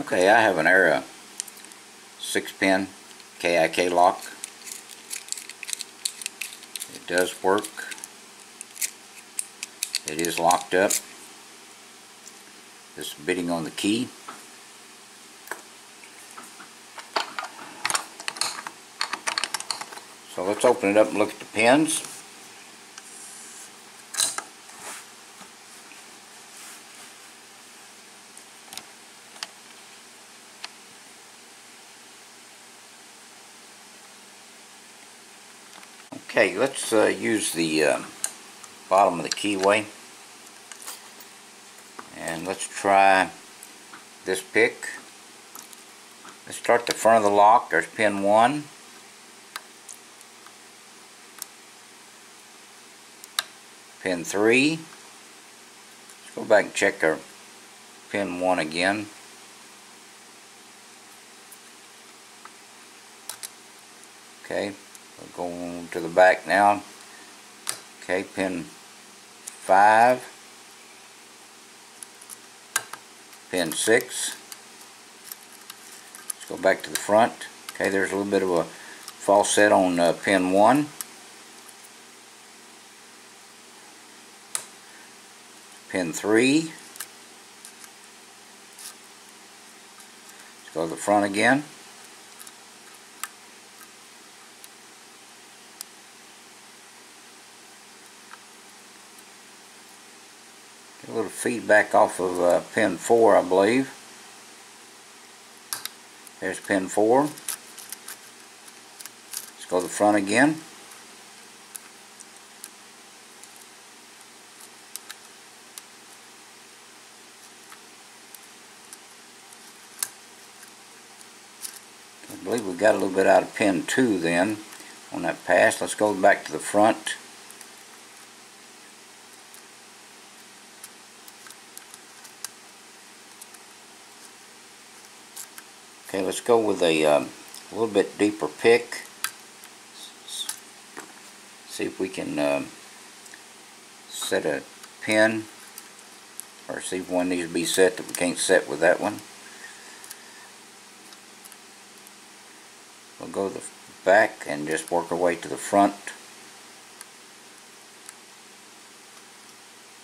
Okay, I have an Era 6-pin KIK lock. It does work. It is locked up. This is bidding on the key. So let's open it up and look at the pins. Okay, let's use the bottom of the keyway, and let's try this pick. Let's start the front of the lock. There's pin 1. Pin 3. Let's go back and check our pin 1 again. Okay, we'll go to the back now. Okay, pin 5. Pin 6. Let's go back to the front. Okay, there's a little bit of a false set on pin 1. Pin 3. Let's go to the front again. Get a little feedback off of pin 4, I believe. There's pin 4. Let's go to the front again. I believe we got a little bit out of pin 2 then on that pass. Let's go back to the front. Okay, let's go with a little bit deeper pick. See if we can set a pin, or see if one needs to be set that we can't set with that one. We'll go to the back and just work our way to the front.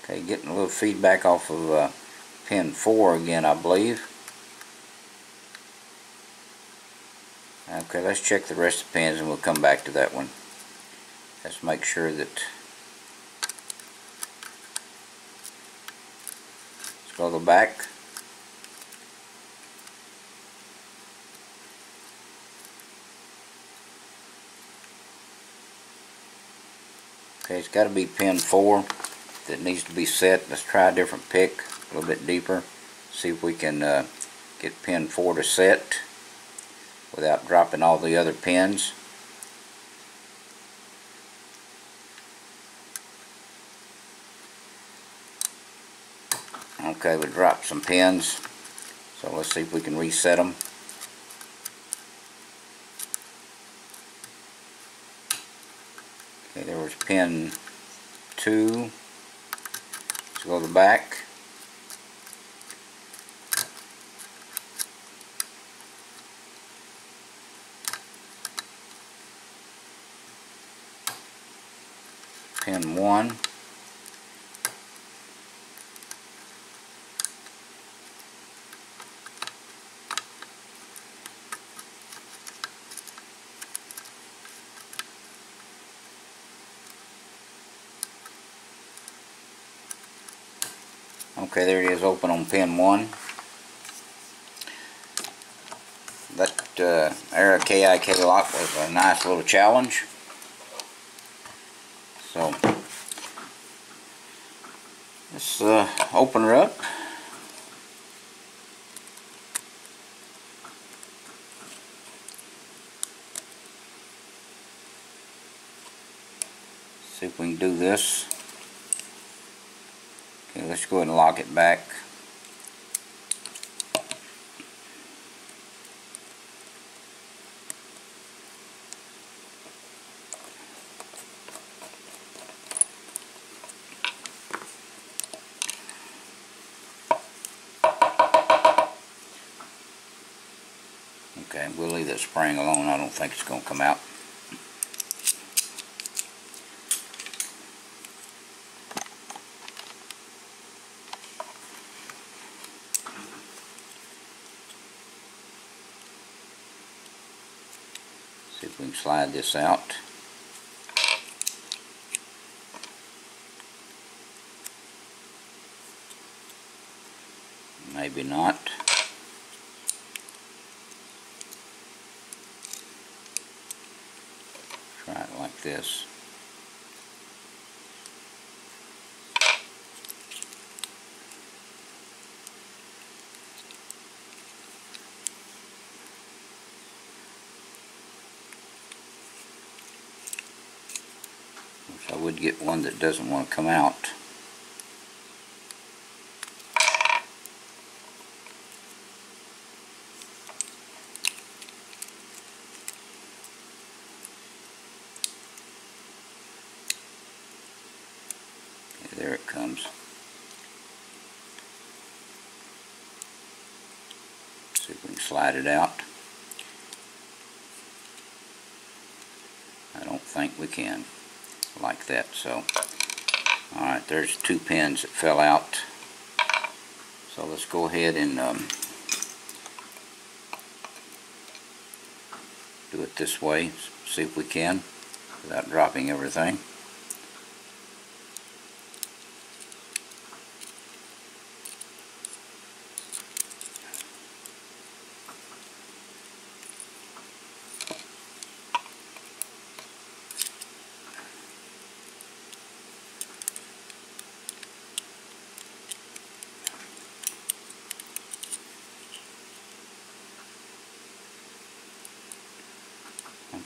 Okay, getting a little feedback off of pin 4 again, I believe. Okay, let's check the rest of the pins and we'll come back to that one. Let's make sure that. Let's go to the back. Okay, it's got to be pin 4 that needs to be set. Let's try a different pick, a little bit deeper. See if we can get pin 4 to set without dropping all the other pins. Okay, we dropped some pins, so let's see if we can reset them. Okay, there was pin 2. Let's go to the back. Pin 1. Okay, there it is, open on pin 1. That Era KIK lock was a nice little challenge. So let's open her up. See if we can do this. Okay, let's go ahead and lock it back. Alright, we'll leave that spring alone. I don't think it's going to come out. See if we can slide this out. Maybe not. Try it like this. Wish I would get one that doesn't want to come out. There it comes. See if we can slide it out. I don't think we can. Like that. So, alright, there's 2 pins that fell out. So let's go ahead and do it this way. See if we can without dropping everything.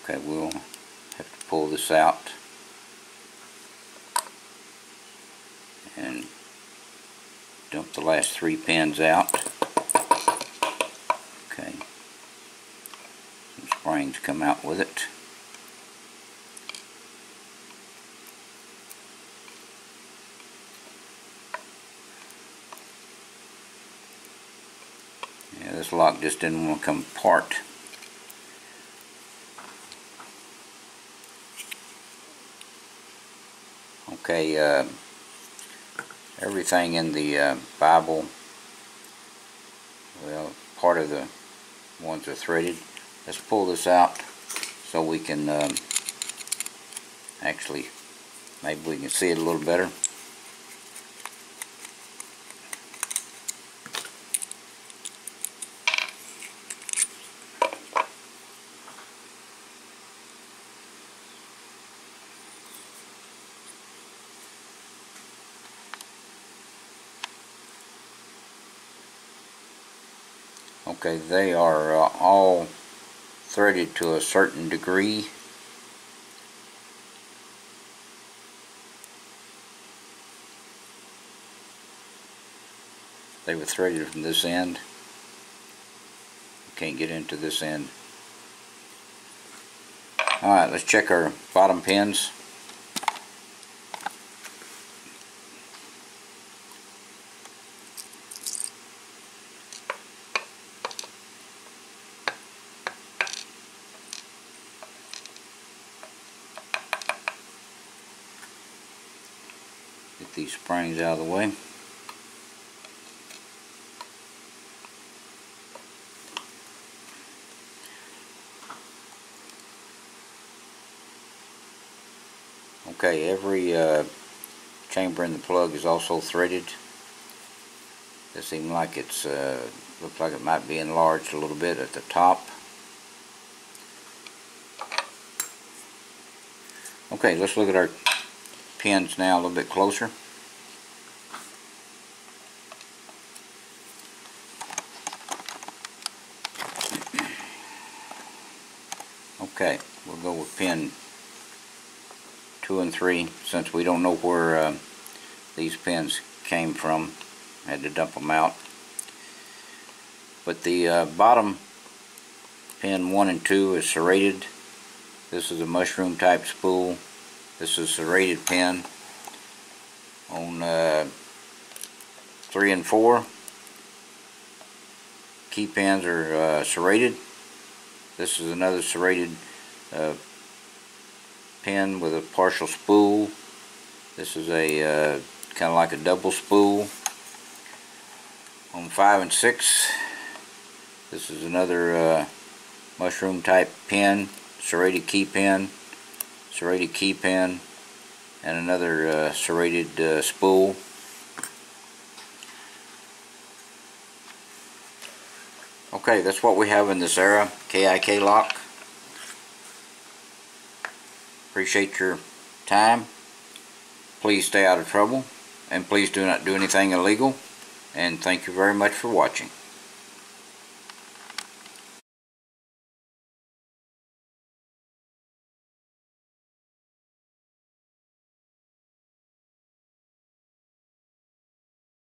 Okay, we'll have to pull this out and dump the last 3 pins out. Okay, some springs come out with it. Yeah, this lock just didn't want to come apart. Okay, everything in the Bible, well, part of the ones are threaded. Let's pull this out so we can actually, maybe we can see it a little better. Okay, they are all threaded to a certain degree. They were threaded from this end. Can't get into this end. Alright, let's check our bottom pins. Get these springs out of the way. Okay, every chamber in the plug is also threaded. It seems like it's looks like it might be enlarged a little bit at the top. Okay, let's look at our pins now a little bit closer. Okay, we'll go with pin 2 and 3 since we don't know where these pins came from. I had to dump them out. But the bottom pin 1 and 2 is serrated. This is a mushroom type spool. This is a serrated pin. On 3 and 4, key pins are serrated. This is another serrated pin with a partial spool. This is a kind of like a double spool. On 5 and 6, this is another mushroom type pin, serrated key pin, and another serrated spool. Okay, that's what we have in this era, KIK lock. Appreciate your time. Please stay out of trouble, and please do not do anything illegal. And thank you very much for watching.